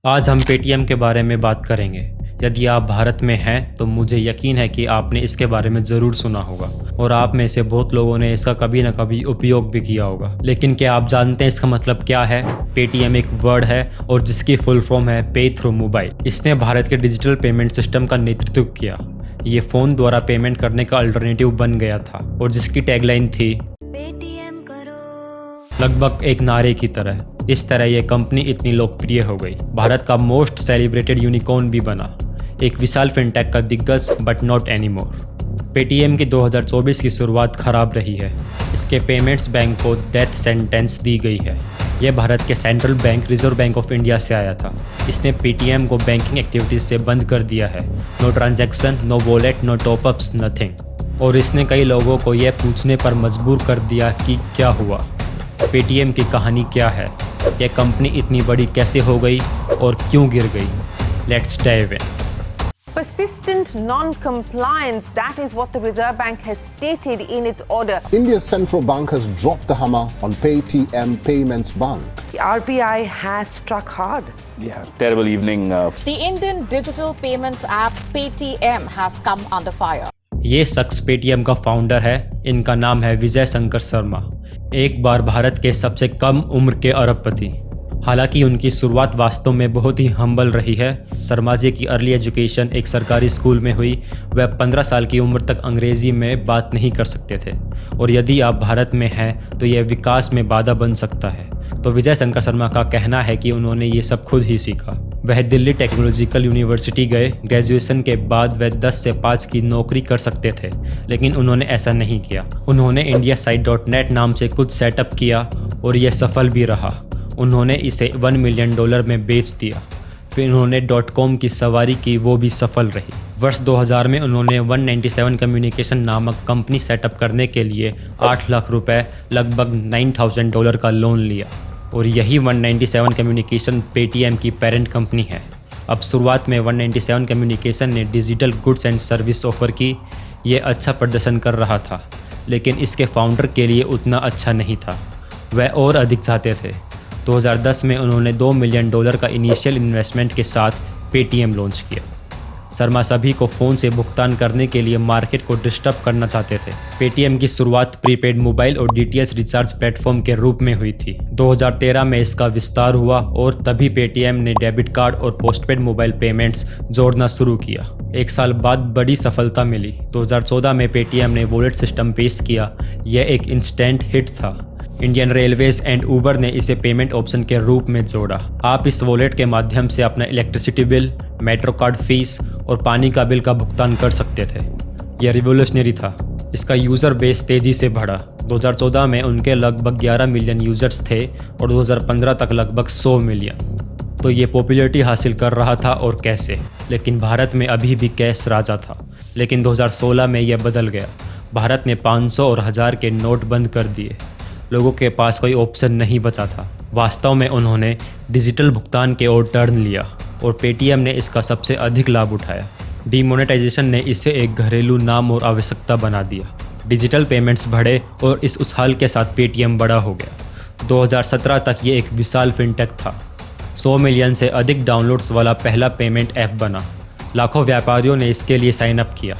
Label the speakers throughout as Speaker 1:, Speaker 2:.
Speaker 1: आज हम पेटीएम के बारे में बात करेंगे। यदि आप भारत में हैं तो मुझे यकीन है कि आपने इसके बारे में ज़रूर सुना होगा और आप में से बहुत लोगों ने इसका कभी ना कभी उपयोग भी किया होगा। लेकिन क्या आप जानते हैं इसका मतलब क्या है? पेटीएम एक वर्ड है और जिसकी फुल फॉर्म है पे थ्रू मोबाइल। इसने भारत के डिजिटल पेमेंट सिस्टम का नेतृत्व किया। ये फ़ोन द्वारा पेमेंट करने का अल्टरनेटिव बन गया था और जिसकी टैगलाइन थी पेटीएम करो, लगभग एक नारे की तरह। इस तरह यह कंपनी इतनी लोकप्रिय हो गई, भारत का मोस्ट सेलिब्रेटेड यूनिकॉर्न भी बना, एक विशाल फिनटेक का दिग्गज, बट नॉट एनीमोर। पेटीएम की 2024 की शुरुआत खराब रही है। इसके पेमेंट्स बैंक को डेथ सेंटेंस दी गई है। यह भारत के central bank reserve bank of India से आया था। इसने पेटीएम को बैंकिंग एक्टिविटीज से बंद कर दिया है। No transaction, no wallet, no top ups, nothing. और इसने कई लोगों को यह पूछने पर मजबूर कर दिया कि क्या हुआ, पेटीएम की कहानी क्या है, यह कंपनी इतनी बड़ी कैसे हो गई और क्यों गिर गई। Let's dive in.
Speaker 2: Persistent non-compliance, that is what the Reserve Bank has stated in its order.
Speaker 3: India's central bank has dropped the hammer on Paytm Payments Bank.
Speaker 4: The RBI has struck hard.
Speaker 5: Yeah, terrible evening.
Speaker 6: The Indian digital payment app Paytm has come under fire.
Speaker 1: ये शख्स Paytm का founder है। इनका नाम है विजय शंकर शर्मा, एक बार भारत के सबसे कम उम्र के अरबपति। हालांकि उनकी शुरुआत वास्तव में बहुत ही हम्बल रही है। शर्मा जी की अर्ली एजुकेशन एक सरकारी स्कूल में हुई। वह 15 साल की उम्र तक अंग्रेज़ी में बात नहीं कर सकते थे और यदि आप भारत में हैं तो यह विकास में बाधा बन सकता है। तो विजय शंकर शर्मा का कहना है कि उन्होंने ये सब खुद ही सीखा। वह दिल्ली टेक्नोलॉजिकल यूनिवर्सिटी गए। ग्रेजुएशन के बाद वह 10 से 5 की नौकरी कर सकते थे, लेकिन उन्होंने ऐसा नहीं किया। उन्होंने IndiaSite.net नाम से कुछ सेटअप किया और यह सफल भी रहा। उन्होंने इसे $1 मिलियन में बेच दिया। फिर उन्होंने .com की सवारी की, वो भी सफल रही। वर्ष 2000 में उन्होंने 197 कम्युनिकेशन नामक कंपनी सेटअप करने के लिए 8 लाख रुपए, लगभग $9,000 का लोन लिया और यही 197 कम्युनिकेशन पेटीएम की पेरेंट कंपनी है। अब शुरुआत में 197 कम्युनिकेशन ने digital goods and service offer की। ये अच्छा प्रदर्शन कर रहा था, लेकिन इसके फाउंडर के लिए उतना अच्छा नहीं था। वह और अधिक चाहते थे। 2010 में उन्होंने $2 मिलियन का इनिशियल इन्वेस्टमेंट के साथ पेटीएम लॉन्च किया। शर्मा सभी को फ़ोन से भुगतान करने के लिए मार्केट को डिस्टर्ब करना चाहते थे। पेटीएम की शुरुआत प्रीपेड मोबाइल और डीटीएच रिचार्ज प्लेटफॉर्म के रूप में हुई थी। 2013 में इसका विस्तार हुआ और तभी पेटीएम ने डेबिट कार्ड और पोस्टपेड मोबाइल पेमेंट्स जोड़ना शुरू किया। एक साल बाद बड़ी सफलता मिली। 2014 में पेटीएम ने वॉलेट सिस्टम पेश किया। यह एक इंस्टेंट हिट था। इंडियन रेलवेज एंड ऊबर ने इसे पेमेंट ऑप्शन के रूप में जोड़ा। आप इस वॉलेट के माध्यम से अपना electricity bill, metro card fees और पानी का बिल का भुगतान कर सकते थे। यह रिवोल्यूशनरी था। इसका यूज़र बेस तेज़ी से बढ़ा। 2014 में उनके लगभग 11 मिलियन यूजर्स थे और 2015 तक लगभग 100 मिलियन। तो ये पॉपुलैरिटी हासिल कर रहा था, और कैसे। लेकिन भारत में अभी भी कैश राजा था। लेकिन 2016 में यह बदल गया। भारत ने 500 और 1000 के नोट बंद कर दिए। लोगों के पास कोई ऑप्शन नहीं बचा था। वास्तव में उन्होंने डिजिटल भुगतान के ओर टर्न लिया और पेटीएम ने इसका सबसे अधिक लाभ उठाया। डीमोनेटाइजेशन ने इसे एक घरेलू नाम और आवश्यकता बना दिया। डिजिटल पेमेंट्स बढ़े और इस उछाल के साथ पेटीएम बड़ा हो गया। 2017 तक ये एक विशाल फिनटेक था। 100 मिलियन से अधिक डाउनलोड्स वाला पहला पेमेंट ऐप बना। लाखों व्यापारियों ने इसके लिए साइन अप किया।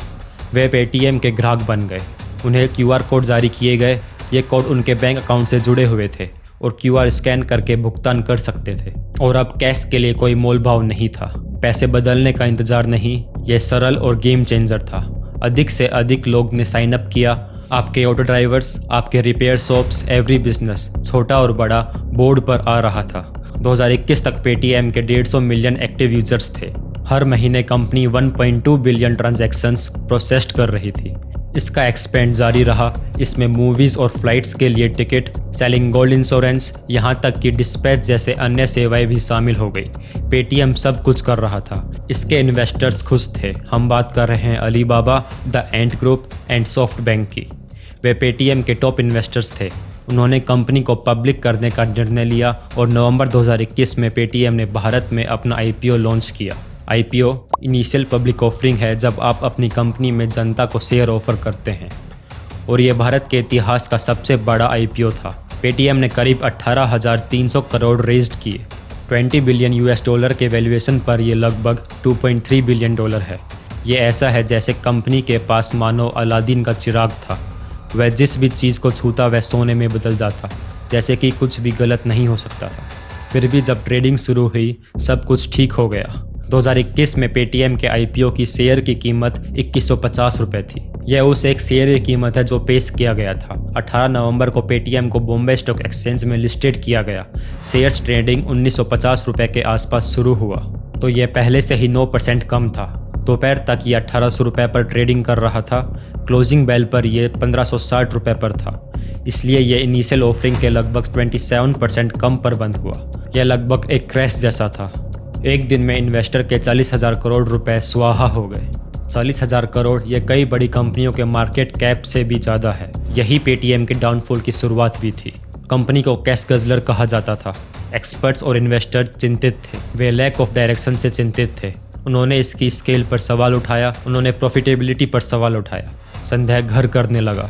Speaker 1: वे पेटीएम के ग्राहक बन गए। उन्हें QR कोड जारी किए गए। ये कोड उनके बैंक अकाउंट से जुड़े हुए थे और QR स्कैन करके भुगतान कर सकते थे। और अब कैश के लिए कोई मोल भाव नहीं था। पैसे बदलने का इंतजार नहीं। यह सरल और गेम चेंजर था। अधिक से अधिक लोग ने साइन अप किया। आपके ऑटो ड्राइवर्स, आपके रिपेयर शॉप्स, एवरी बिजनेस, छोटा और बड़ा, बोर्ड पर आ रहा था। 2021 तक पेटीएम के 150 मिलियन एक्टिव यूजर्स थे। हर महीने कंपनी 1.2 बिलियन ट्रांजैक्शंस प्रोसेस्ड कर रही थी। इसका एक्सपेंड जारी रहा। इसमें मूवीज़ और फ्लाइट्स के लिए टिकट, सेलिंग गोल्ड इंश्योरेंस, यहाँ तक कि डिस्पैच जैसे अन्य सेवाएं भी शामिल हो गई। पेटीएम सब कुछ कर रहा था। इसके इन्वेस्टर्स खुश थे। हम बात कर रहे हैं Alibaba, the Ant group and soft bank की। वे पेटीएम के टॉप इन्वेस्टर्स थे। उन्होंने कंपनी को पब्लिक करने का निर्णय लिया और नवंबर 2021 में पेटीएम ने भारत में अपना IPO लॉन्च किया। IPO इनिशियल पब्लिक ऑफरिंग है, जब आप अपनी कंपनी में जनता को शेयर ऑफर करते हैं, और ये भारत के इतिहास का सबसे बड़ा IPO था। पेटीएम ने करीब 18,300 करोड़ रेज्ड किए। $20 बिलियन के वैल्यूएशन पर ये लगभग $2.3 बिलियन है। ये ऐसा है जैसे कंपनी के पास मानो अलादीन का चिराग था। वह जिस भी चीज़ को छूता वह सोने में बदल जाता, जैसे कि कुछ भी गलत नहीं हो सकता था। फिर भी जब ट्रेडिंग शुरू हुई सब कुछ ठीक हो गया। 2021 में पेटीएम के आईपीओ की शेयर की कीमत 2150 रुपये थी। यह उस एक शेयर की कीमत है जो पेश किया गया था। 18 नवंबर को पेटीएम को बॉम्बे स्टॉक एक्सचेंज में लिस्टेड किया गया। शेयर्स ट्रेडिंग 1950 रुपये के आसपास शुरू हुआ, तो यह पहले से ही 9% कम था। दोपहर तक ये 1800 रुपये पर ट्रेडिंग कर रहा था। क्लोजिंग बेल पर यह 1560 रुपये पर था, इसलिए यह इनिशियल ऑफरिंग के लगभग 27% कम पर बंद हुआ। यह लगभग एक क्रैश जैसा था। एक दिन में इन्वेस्टर के 40,000 करोड़ रुपए स्वाहा हो गए। 40,000 करोड़ ये कई बड़ी कंपनियों के मार्केट कैप से भी ज़्यादा है। यही पेटीएम के डाउनफॉल की शुरुआत भी थी। कंपनी को कैश गजलर कहा जाता था। एक्सपर्ट्स और इन्वेस्टर चिंतित थे। वे लैक ऑफ डायरेक्शन से चिंतित थे। उन्होंने इसकी स्केल पर सवाल उठाया, उन्होंने प्रॉफिटेबिलिटी पर सवाल उठाया। संदेह घर करने लगा,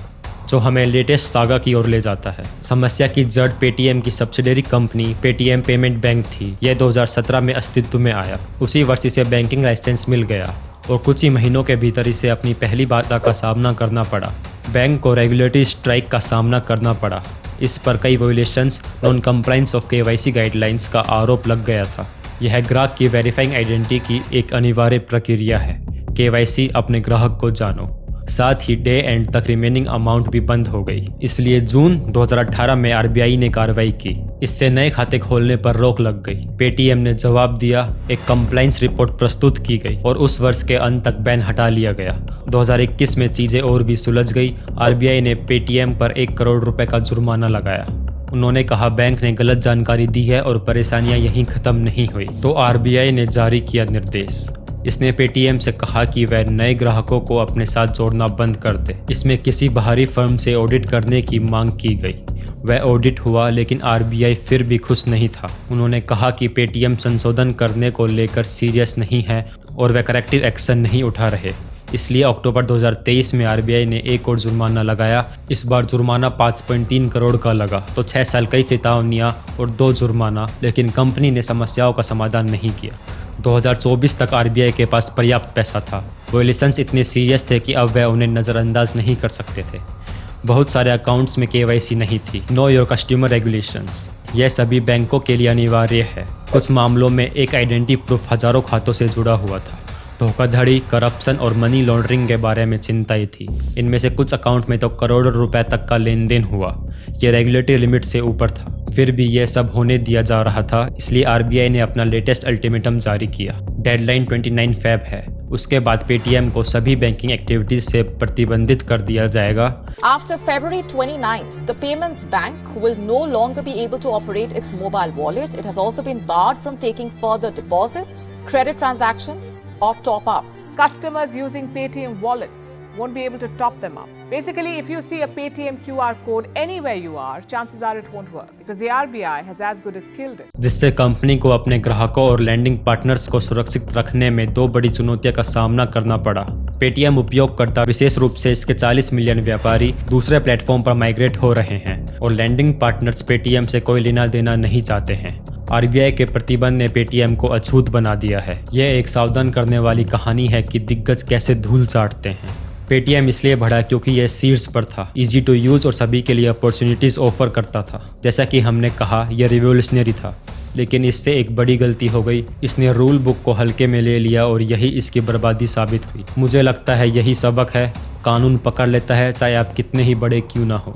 Speaker 1: जो हमें लेटेस्ट सागा की ओर ले जाता है। समस्या की जड़ पेटीएम की subsidiary company Paytm payment bank थी। यह 2017 में अस्तित्व में आया। उसी वर्ष इसे बैंकिंग लाइसेंस मिल गया और कुछ ही महीनों के भीतर इसे अपनी पहली बाधा का सामना करना पड़ा। बैंक को रेगुलेटरी स्ट्राइक का सामना करना पड़ा। इस पर कई violations, non compliance of KYC guidelines का आरोप लग गया था। यह ग्राहक की वेरीफाइंग आइडेंटिटी की एक अनिवार्य प्रक्रिया है। KYC अपने ग्राहक को जानो। साथ ही डे एंड तक रिमेनिंग अमाउंट भी बंद हो गई। इसलिए जून 2018 में RBI ने कार्रवाई की। इससे नए खाते खोलने पर रोक लग गई। पेटीएम ने जवाब दिया, एक कंप्लाइंस रिपोर्ट प्रस्तुत की गई और उस वर्ष के अंत तक बैन हटा लिया गया। 2021 में चीज़ें और भी सुलझ गई। RBI ने पेटीएम पर 1 करोड़ रुपए का जुर्माना लगाया। उन्होंने कहा बैंक ने गलत जानकारी दी है और परेशानियां यहीं खत्म नहीं हुई। तो RBI ने जारी किया निर्देश। इसने पेटीएम से कहा कि वह नए ग्राहकों को अपने साथ जोड़ना बंद कर दे। इसमें किसी बाहरी फर्म से ऑडिट करने की मांग की गई। वह ऑडिट हुआ, लेकिन RBI फिर भी खुश नहीं था। उन्होंने कहा कि पेटीएम संशोधन करने को लेकर सीरियस नहीं है और वह करेक्टिव एक्शन नहीं उठा रहे। इसलिए अक्टूबर 2023 में RBI ने एक और जुर्माना लगाया। इस बार जुर्माना 5.3 करोड़ का लगा। तो 6 साल कई चेतावनियां और 2 जुर्माना, लेकिन कंपनी ने समस्याओं का समाधान नहीं किया। 2024 तक RBI के पास पर्याप्त पैसा था। वोलेशंस इतने सीरियस थे कि अब वह उन्हें नज़रअंदाज नहीं कर सकते थे। बहुत सारे अकाउंट्स में KYC नहीं थी। नो योर कस्टमर रेगुलेशंस, यह सभी बैंकों के लिए अनिवार्य है। कुछ मामलों में एक आइडेंटिटी प्रूफ हजारों खातों से जुड़ा हुआ था। धोखाधड़ी, करप्शन और मनी लॉन्ड्रिंग के बारे में चिंताएं थी। इनमें से कुछ अकाउंट में तो करोड़ों रुपए तक का लेन देन हुआ। यह रेगुलेटरी लिमिट से ऊपर था। फिर भी यह सब होने दिया जा रहा था, इसलिए RBI ने अपना लेटेस्ट अल्टीमेटम जारी किया। डेडलाइन 29 फेब है। उसके बाद पेटीएम को सभी बैंकिंग एक्टिविटीज से प्रतिबंधित कर दिया जाएगा।
Speaker 6: After February 29th, the Payments Bank will no longer be able to operate its mobile wallet. It has also been barred from taking further deposits, credit transactions, or top-ups.
Speaker 5: Customers using Paytm wallets won't be able to top them up. Basically, if you see a Paytm QR code anywhere you are, chances are it won't work because the RBI has as good as killed it.
Speaker 1: जिससे company को अपने ग्राहकों और landing partners को सुरक्षित रखने में 2 बड़ी चुनौतियों का सामना करना पड़ा। पेटीएम उपयोगकर्ता, विशेष रूप से इसके 40 मिलियन व्यापारी दूसरे प्लेटफॉर्म पर माइग्रेट हो रहे हैं और लैंडिंग पार्टनर्स पेटीएम से कोई लेना देना नहीं चाहते हैं। RBI के प्रतिबंध ने पेटीएम को अछूत बना दिया है। यह एक सावधान करने वाली कहानी है कि दिग्गज कैसे धूल चाटते हैं। पेटीएम इसलिए बढ़ा क्योंकि यह शीर्ष पर था, इजी टू यूज और सभी के लिए अपॉर्चुनिटीज ऑफर करता था। जैसा कि हमने कहा, यह रिवोल्यूशनरी था, लेकिन इससे एक बड़ी गलती हो गई। इसने रूल बुक को हल्के में ले लिया और यही इसकी बर्बादी साबित हुई। मुझे लगता है यही सबक है, कानून पकड़ लेता है चाहे आप कितने ही बड़े क्यों ना हो।